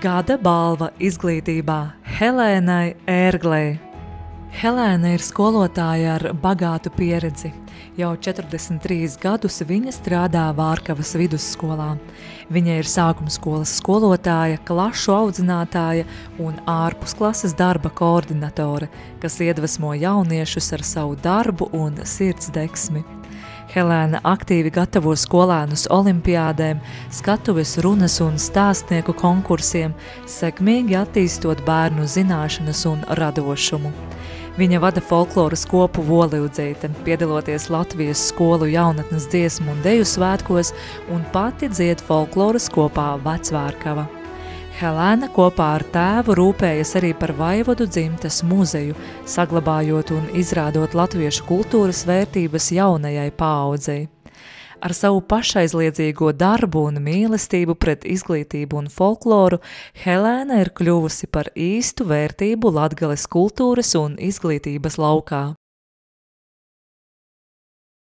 Gada balva izglītībā Helēnai Ērglei. Helēna ir skolotāja ar bagātu pieredzi. Jau 43 gadus viņa strādā Vārkavas vidusskolā. Viņa ir sākumskolas skolotāja, klašu audzinātāja un ārpusklases darba koordinatore, kas iedvesmo jauniešus ar savu darbu un sirdsdegsmi. Helēna aktīvi gatavo skolēnus olimpiādēm, skatuves runas un stāstnieku konkursiem, sekmīgi attīstot bērnu zināšanas un radošumu. Viņa vada folkloras kopu Volivdzeite, piedaloties Latvijas skolu jaunatnes dziesmu un deju svētkos un pati dzied folkloras kopā Vecvārkava. Helēna kopā ar tēvu rūpējas arī par Vaivodu dzimtes muzeju, saglabājot un izrādot latviešu kultūras vērtības jaunajai paaudzei. Ar savu pašaizliedzīgo darbu un mīlestību pret izglītību un folkloru Helēna ir kļuvusi par īstu vērtību Latgales kultūras un izglītības laukā.